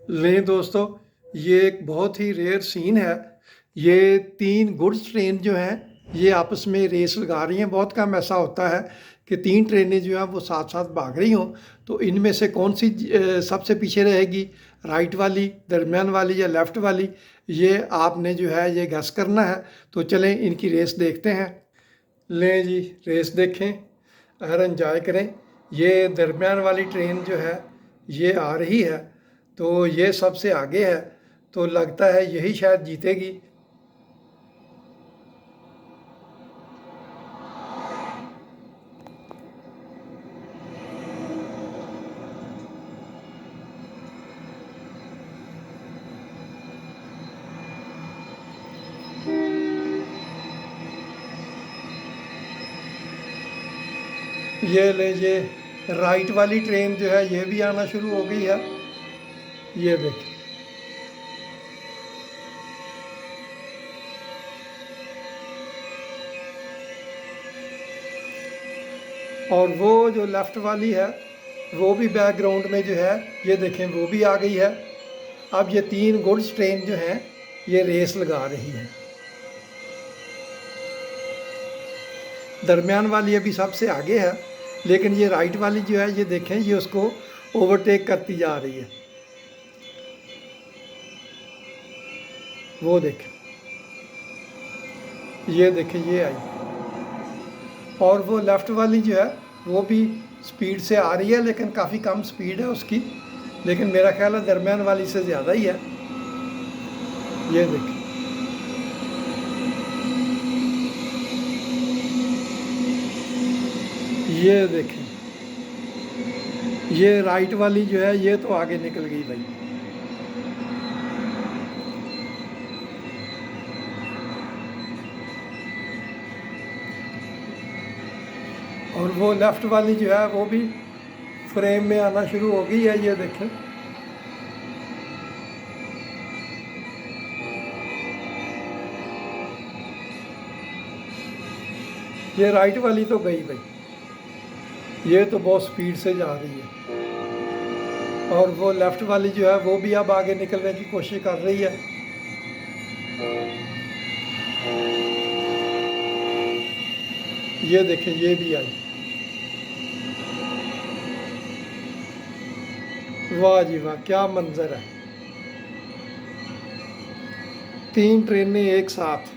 लें दोस्तों, ये एक बहुत ही रेयर सीन है। ये 3 गुड्स ट्रेन जो हैं ये आपस में रेस लगा रही हैं। बहुत कम ऐसा होता है कि 3 ट्रेनें जो हैं वो साथ साथ भाग रही हों। तो इनमें से कौन सी सबसे पीछे रहेगी, राइट वाली, दरमियान वाली या लेफ़्ट वाली, ये आपने जो है ये गेस करना है। तो चलें इनकी रेस देखते हैं। लें जी, रेस देखें और एंजॉय करें। ये दरमियान वाली ट्रेन जो है ये आ रही है, तो ये सबसे आगे है, तो लगता है यही शायद जीतेगी। ये ले, ये राइट वाली ट्रेन जो है ये भी आना शुरू हो गई है। ये देखें, और वो जो लेफ़्ट वाली है वो भी बैकग्राउंड में जो है ये देखें वो भी आ गई है। अब ये 3 गुड्स ट्रेन जो हैं ये रेस लगा रही है। दरमियान वाली अभी सबसे आगे है, लेकिन ये राइट वाली जो है ये देखें ये उसको ओवरटेक करती जा रही है। वो देखें, ये देखें ये आई। और वो लेफ़्ट वाली जो है वो भी स्पीड से आ रही है, लेकिन काफ़ी कम स्पीड है उसकी, लेकिन मेरा ख्याल है दरमियान वाली से ज़्यादा ही है। ये देखें, ये देखें, ये राइट वाली जो है ये तो आगे निकल गई भाई। और वो लेफ़्ट वाली जो है वो भी फ्रेम में आना शुरू हो गई है। ये देखें, ये राइट वाली तो गई भाई, ये तो बहुत स्पीड से जा रही है। और वो लेफ़्ट वाली जो है वो भी अब आगे निकलने की कोशिश कर रही है। ये देखें ये भी आई। वाह जी वाह, क्या मंजर है। 3 ट्रेनें एक साथ,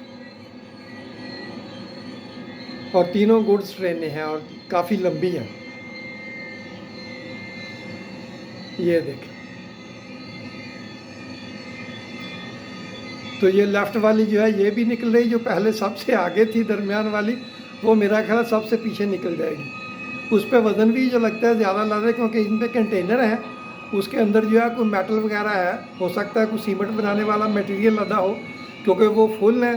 और तीनों गुड्स ट्रेनें हैं और काफ़ी लंबी हैं। ये देखें, तो ये लेफ़्ट वाली जो है ये भी निकल रही, जो पहले सबसे आगे थी दरमियान वाली वो मेरा ख्याल सबसे पीछे निकल जाएगी। उस पर वज़न भी जो लगता है ज़्यादा लग रहा है, क्योंकि इन पे कंटेनर है, उसके अंदर जो है कोई मेटल वगैरह है, हो सकता है कोई सीमेंट बनाने वाला मटेरियल लदा हो, क्योंकि वो फुल हैं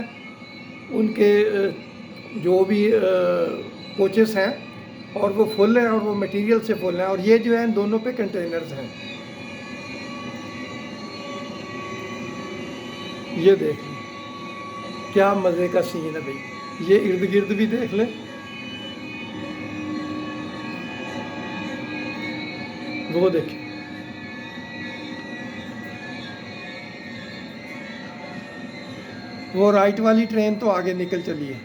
उनके जो भी कोचेस हैं, और वो फुल हैं और वो मटेरियल से फुल हैं। और ये जो है इन दोनों पे कंटेनर्स हैं। ये देख लें, क्या मज़े का सीन है भाई। ये इर्द गिर्द भी देख लें, वो देखें, वो राइट वाली ट्रेन तो आगे निकल चली है।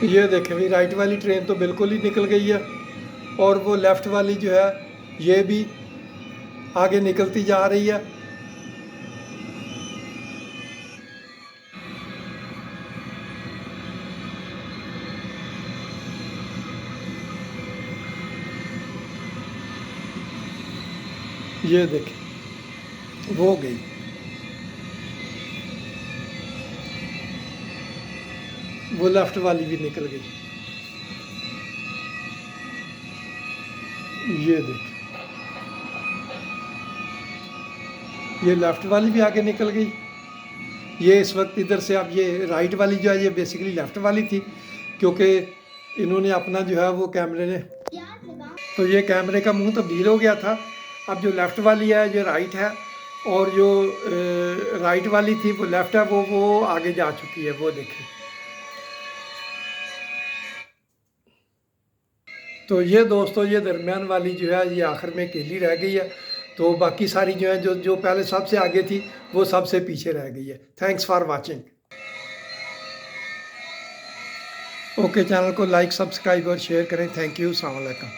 ये देखें भाई, राइट वाली ट्रेन तो बिल्कुल ही निकल गई है, और वो लेफ़्ट वाली जो है ये भी आगे निकलती जा रही है। ये देखें वो गई। वो लेफ़्ट वाली भी निकल गई। ये देखें, ये लेफ़्ट वाली भी आगे निकल गई। ये इस वक्त इधर से, अब ये राइट वाली जो है ये बेसिकली लेफ़्ट वाली थी, क्योंकि इन्होंने अपना जो है वो कैमरे ने तो ये कैमरे का मुंह तब्दील हो गया था। अब जो लेफ़्ट वाली है ये राइट है, और जो राइट वाली थी वो लेफ़्ट है, वो आगे जा चुकी है, वो देखिए। तो ये दोस्तों ये दरमियान वाली जो है ये आखिर में अकेली रह गई है। तो बाकी सारी जो है जो पहले सबसे आगे थी वो सबसे पीछे रह गई है। Thanks for watching. Okay, channel को लाइक, सब्सक्राइब और शेयर करें। थैंक यू, अस्सलाम वालेकुम।